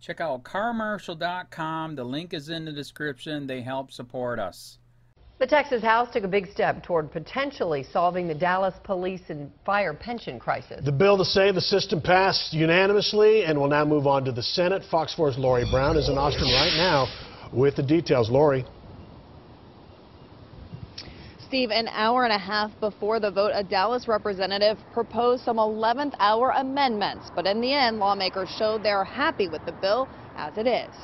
Check out carmarshal.com. The link is in the description. They help support us. The Texas House took a big step toward potentially solving the Dallas police and fire pension crisis. The bill to save the system passed unanimously and will now move on to the Senate. Fox 4's Lori Brown is in Austin right now with the details. Lori. Steve, an hour and a half before the vote, a Dallas representative proposed some 11th hour amendments. But in the end, lawmakers showed they're happy with the bill as it is.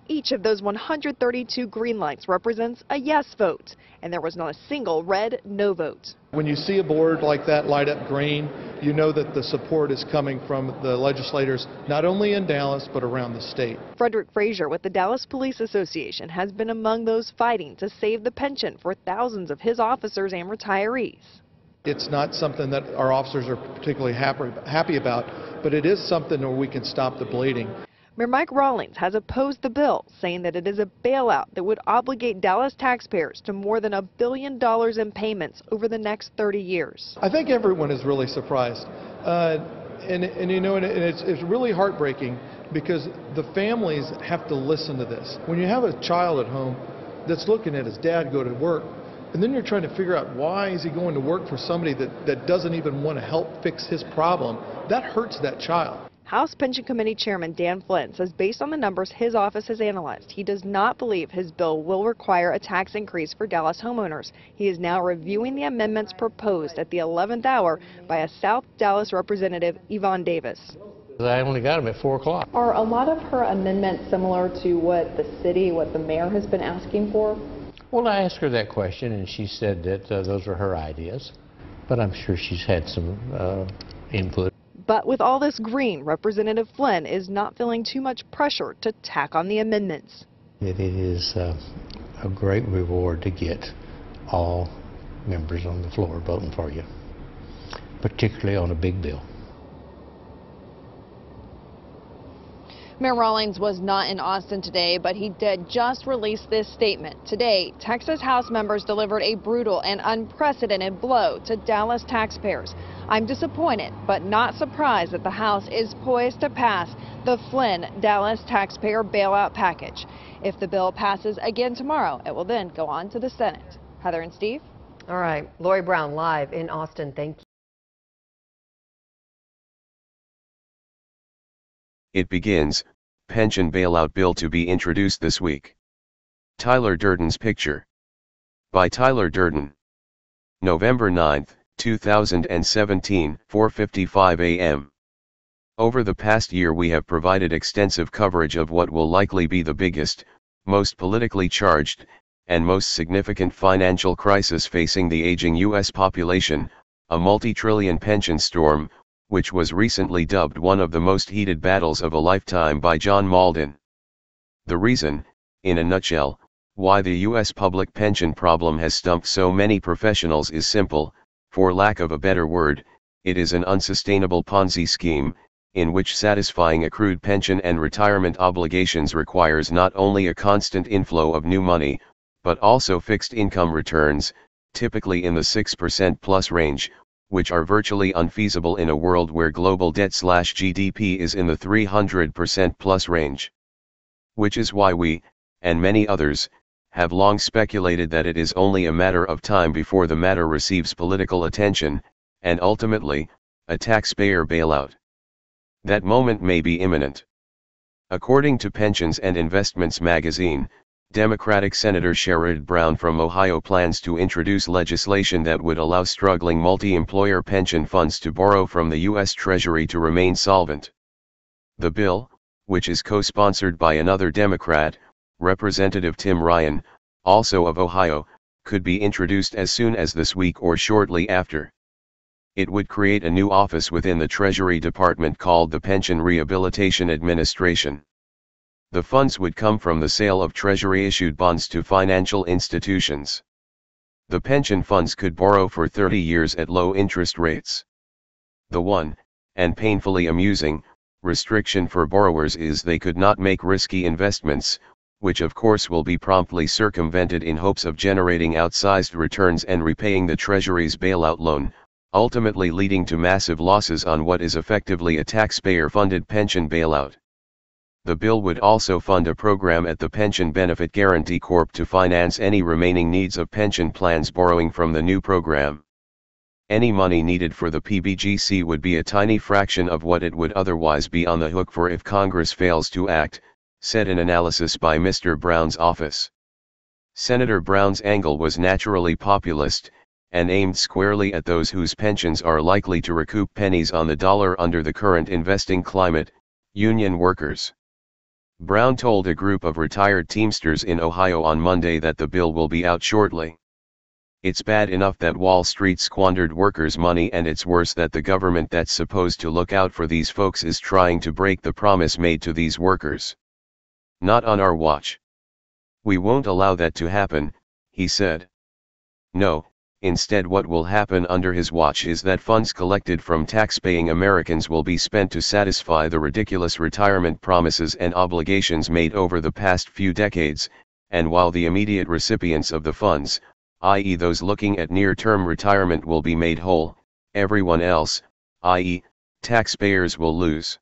Each of those 132 green lights represents a yes vote, and there was not a single red no vote. When you see a board like that light up green, you know that the support is coming from the legislators, not only in Dallas, but around the state. Frederick Frazier with the Dallas Police Association has been among those fighting to save the pension for thousands of his officers and retirees. It's not something that our officers are particularly happy about, but it is something where we can stop the bleeding. Mayor Mike Rawlings has opposed the bill, saying that it is a bailout that would obligate Dallas taxpayers to more than $1 billion in payments over the next 30 years. I think everyone is really surprised. It's really heartbreaking because the families have to listen to this. When you have a child at home that's looking at his dad go to work, and then you're trying to figure out why is he going to work for somebody that doesn't even want to help fix his problem, that hurts that child. House Pension Committee Chairman Dan Flynn says based on the numbers his office has analyzed, he does not believe his bill will require a tax increase for Dallas homeowners. He is now reviewing the amendments proposed at the 11th hour by a South Dallas representative, Yvonne Davis. I only got them at 4 o'clock. Are a lot of her amendments similar to what the mayor has been asking for? Well, I asked her that question, and she said that those were her ideas, but I'm sure she's had some input. But with all this green, Representative Flynn is not feeling too much pressure to tack on the amendments. It is a great reward to get all members on the floor voting for you, particularly on a big bill. Mayor Rawlings was not in Austin today, but he did just release this statement. Today, Texas House members delivered a brutal and unprecedented blow to Dallas taxpayers. I'm disappointed, but not surprised that the House is poised to pass the Flynn Dallas taxpayer bailout package. If the bill passes again tomorrow, it will then go on to the Senate. Heather and Steve. All right, Lori Brown live in Austin. Thank you. It begins, pension bailout bill to be introduced this week. Tyler Durden's picture. By Tyler Durden. November 9, 2017, 4:55 a.m. Over the past year we have provided extensive coverage of what will likely be the biggest, most politically charged, and most significant financial crisis facing the aging U.S. population, a multi-trillion pension storm, which was recently dubbed one of the most heated battles of a lifetime by John Malden. The reason, in a nutshell, why the U.S. public pension problem has stumped so many professionals is simple. For lack of a better word, it is an unsustainable Ponzi scheme, in which satisfying accrued pension and retirement obligations requires not only a constant inflow of new money, but also fixed income returns, typically in the 6% plus range, which are virtually unfeasible in a world where global debt/GDP is in the 300% plus range. Which is why we, and many others, have long speculated that it is only a matter of time before the matter receives political attention, and ultimately, a taxpayer bailout. That moment may be imminent. According to Pensions and Investments magazine, Democratic Senator Sherrod Brown from Ohio plans to introduce legislation that would allow struggling multi-employer pension funds to borrow from the U.S. Treasury to remain solvent. The bill, which is co-sponsored by another Democrat, Representative Tim Ryan, also of Ohio, could be introduced as soon as this week or shortly after. It would create a new office within the Treasury Department called the Pension Rehabilitation Administration. The funds would come from the sale of Treasury-issued bonds to financial institutions. The pension funds could borrow for 30 years at low interest rates. The one, and painfully amusing, restriction for borrowers is they could not make risky investments, which of course will be promptly circumvented in hopes of generating outsized returns and repaying the Treasury's bailout loan, ultimately leading to massive losses on what is effectively a taxpayer-funded pension bailout. The bill would also fund a program at the Pension Benefit Guarantee Corp to finance any remaining needs of pension plans borrowing from the new program. Any money needed for the PBGC would be a tiny fraction of what it would otherwise be on the hook for if Congress fails to act, said an analysis by Mr. Brown's office. Senator Brown's angle was naturally populist, and aimed squarely at those whose pensions are likely to recoup pennies on the dollar under the current investing climate, union workers. Brown told a group of retired Teamsters in Ohio on Monday that the bill will be out shortly. It's bad enough that Wall Street squandered workers' money, and it's worse that the government that's supposed to look out for these folks is trying to break the promise made to these workers. Not on our watch. We won't allow that to happen, he said. No, instead what will happen under his watch is that funds collected from tax-paying Americans will be spent to satisfy the ridiculous retirement promises and obligations made over the past few decades, and while the immediate recipients of the funds, i.e. those looking at near-term retirement, will be made whole, everyone else, i.e. taxpayers, will lose.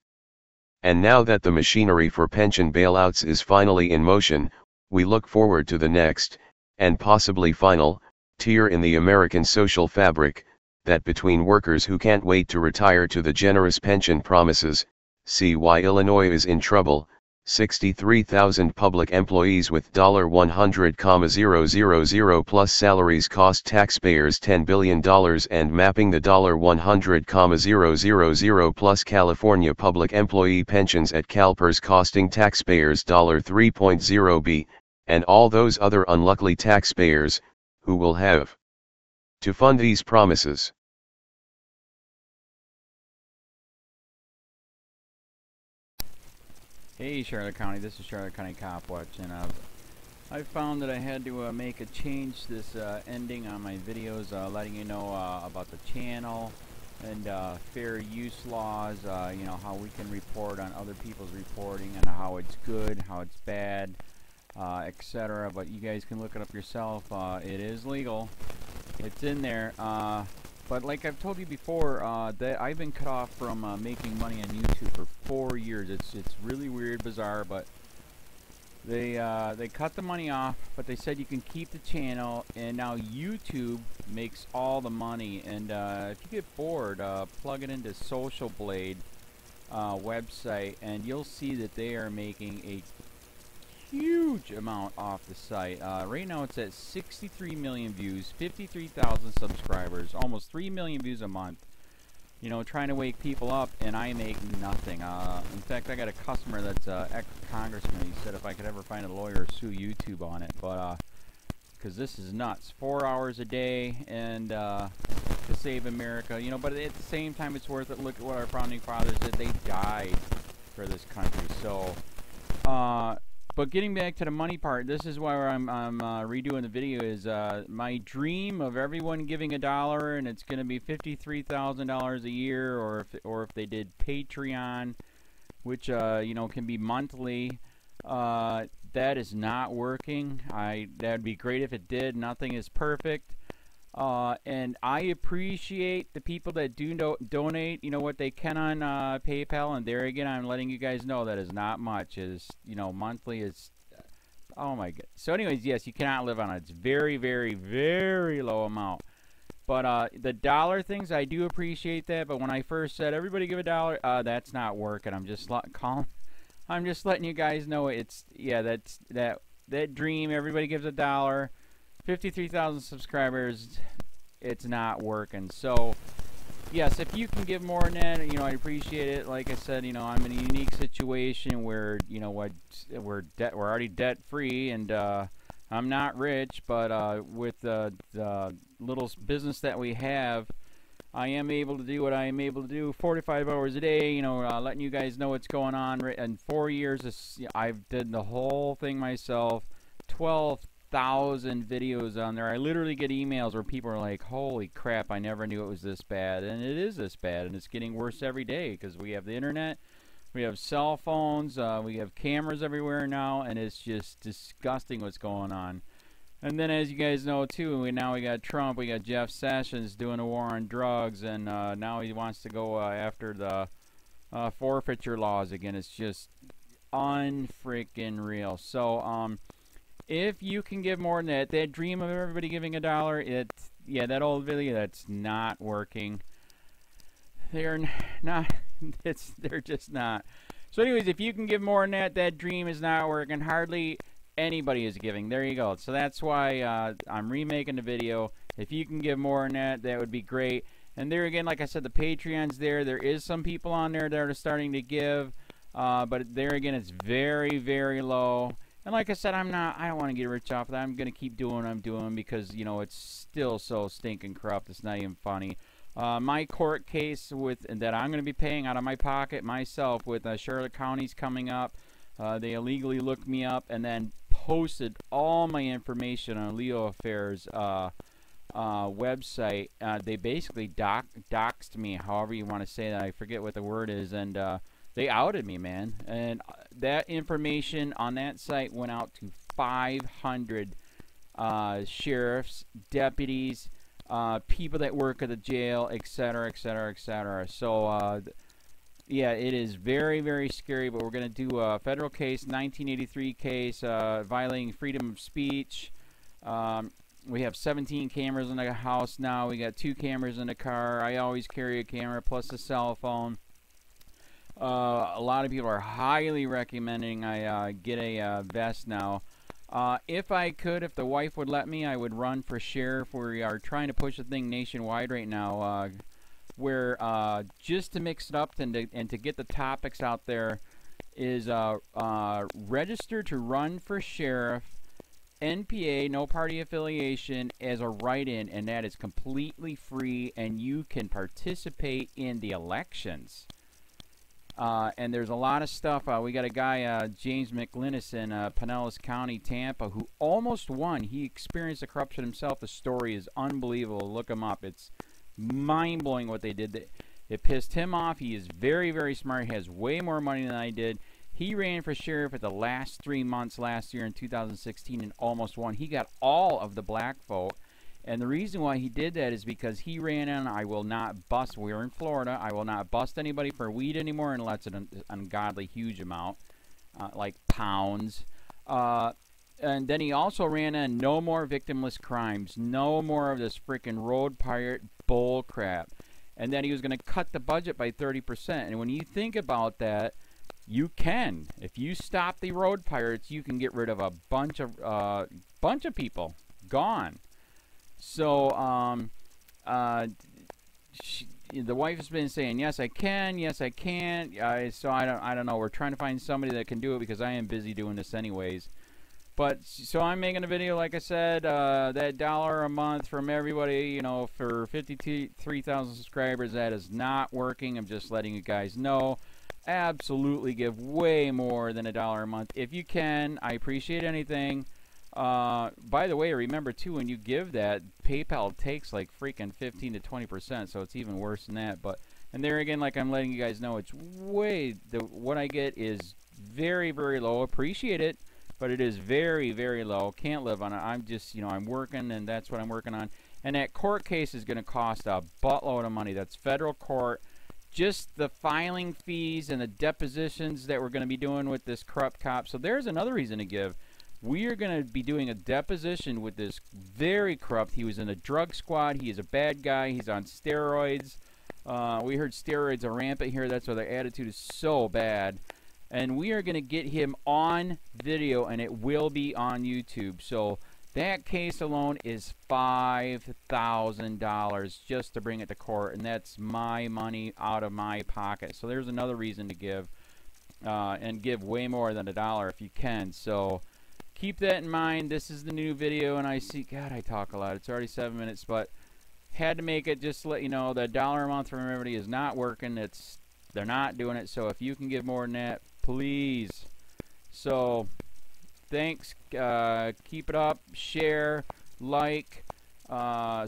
And now that the machinery for pension bailouts is finally in motion, we look forward to the next, and possibly final, tier in the American social fabric, that between workers who can't wait to retire to the generous pension promises, see why Illinois is in trouble, 63,000 public employees with $100,000 plus salaries cost taxpayers $10 billion, and mapping the $100,000 plus California public employee pensions at CalPERS costing taxpayers $3.0 billion, and all those other unlucky taxpayers, who will have to fund these promises. Hey Charlotte County, this is Charlotte County Cop Watch, and I found that I had to make a change this ending on my videos, letting you know about the channel and fair use laws, you know, how we can report on other people's reporting and how it's good, how it's bad, etc. But you guys can look it up yourself. It is legal. It's in there. But like I've told you before, that I've been cut off from making money on YouTube for 4 years. It's really weird, bizarre, but they cut the money off, but they said you can keep the channel, and now YouTube makes all the money. And if you get bored, plug it into Social Blade website, and you'll see that they are making a huge amount off the site. Right now it's at 63 million views, 53,000 subscribers, almost 3 million views a month. You know, trying to wake people up, and I make nothing. In fact, I got a customer that's ex-congressman. He said if I could ever find a lawyer, sue YouTube on it. But because this is nuts. 4 hours a day, and to save America. You know, but at the same time, it's worth it. Look at what our founding fathers did. They died for this country. So, but getting back to the money part, this is why I'm redoing the video. Is my dream of everyone giving $1, and it's going to be $53,000 a year, or if they did Patreon, which you know, can be monthly. That is not working. That'd be great if it did. Nothing is perfect. And I appreciate the people that do donate, you know, what they can on PayPal. And there again, I'm letting you guys know that is not much. Is, you know, monthly is, oh my god. So anyways, yes, you cannot live on it. It's very, very, very low amount. But the dollar things, I do appreciate that. But when I first said everybody give $1, that's not working. I'm just letting you guys know it's, yeah, that's that dream. Everybody gives $1. 53,000 subscribers, it's not working. So yes, if you can give more than that, you know, I appreciate it. Like I said, you know, I'm in a unique situation where, you know what, we're already debt free, and I'm not rich, but with the little business that we have, I am able to do what I am able to do 45 hours a day, you know, letting you guys know what's going on. In 4 years, I've did the whole thing myself. 12,000 videos on there. I literally get emails where people are like, holy crap, I never knew it was this bad. And it is this bad, and it's getting worse every day because we have the internet, we have cell phones, we have cameras everywhere now, and it's just disgusting what's going on. And then, as you guys know too, now we got Trump, we got Jeff Sessions doing a war on drugs, and now he wants to go after the forfeiture laws again. It's just, unfreaking real. So if you can give more than that, that dream of everybody giving $1, yeah, that old video, that's not working. They're not. They're just not. So anyways, if you can give more than that, that dream is not working. Hardly anybody is giving. There you go. So that's why I'm remaking the video. If you can give more than that, that would be great. And there again, like I said, the Patreon's there. There is some people on there that are starting to give, but there again, it's very, very low. And like I said, I don't want to get rich off of that. I'm going to keep doing what I'm doing because, you know, it's still so stinking corrupt. It's not even funny. My court case that I'm going to be paying out of my pocket myself with Charlotte County's coming up. They illegally looked me up and then posted all my information on LEOAFFAIRS website. They basically doxed me, however you want to say that. I forget what the word is, and they outed me, man. And that information on that site went out to 500 sheriffs, deputies, people that work at the jail, etc., etc., etc. So yeah, it is very, very scary, but we're going to do a federal case, 1983 case, violating freedom of speech. We have 17 cameras in the house now. We got 2 cameras in the car. I always carry a camera plus a cell phone. A lot of people are highly recommending I get a vest now. If I could, if the wife would let me, I would run for sheriff. We are trying to push the thing nationwide right now, where just to mix it up and to get the topics out there is register to run for sheriff, NPA, no party affiliation, as a write-in, and that is completely free, and you can participate in the elections. And there's a lot of stuff. We got a guy, James McLinnis in Pinellas County, Tampa, who almost won. He experienced the corruption himself. The story is unbelievable. Look him up. It's mind-blowing what they did. It pissed him off. He is very, very smart. He has way more money than I did. He ran for sheriff at the last 3 months last year in 2016 and almost won. He got all of the black vote. And the reason why he did that is because he ran in, I will not bust, we're in Florida, I will not bust anybody for weed anymore unless it's an ungodly huge amount, like pounds. And then he also ran in, no more victimless crimes, no more of this freaking road pirate bull crap. And then he was going to cut the budget by 30%. And when you think about that, you can. If you stop the road pirates, you can get rid of a bunch of people. Gone. So, the wife has been saying, yes, I can, yes, I can't. So I don't know. We're trying to find somebody that can do it because I am busy doing this anyways. But, so I'm making a video, like I said, that $1 a month from everybody, you know, for 53,000 subscribers, that is not working. I'm just letting you guys know. Absolutely give way more than $1 a month. If you can, I appreciate anything. By the way, remember too, when you give that, PayPal takes like freaking 15 to 20%, so it's even worse than that. But, and there again, like I'm letting you guys know, it's way, what I get is very, very low. Appreciate it, but it is very, very low. Can't live on it. I'm just, you know, I'm working, and that's what I'm working on. And that court case is going to cost a buttload of money. That's federal court. Just the filing fees and the depositions that we're going to be doing with this corrupt cop. So there's another reason to give. We are going to be doing a deposition with this very corrupt. He was in a drug squad. He is a bad guy. He's on steroids. We heard steroids are rampant here. That's why their attitude is so bad. And we are going to get him on video, and it will be on YouTube. So that case alone is $5,000 just to bring it to court, and that's my money out of my pocket. So there's another reason to give, and give way more than $1 if you can. So keep that in mind. This is the new video, and I see, God, I talk a lot. It's already 7 minutes, but had to make it just to let you know that $1 a month from everybody is not working. They're not doing it. So if you can give more than that, please. So thanks. Keep it up. Share, like,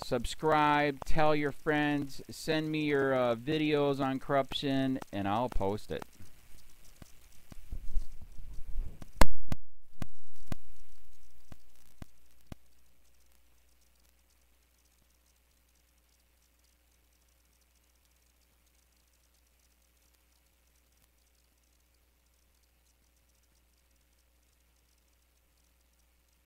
subscribe, tell your friends, send me your videos on corruption, and I'll post it.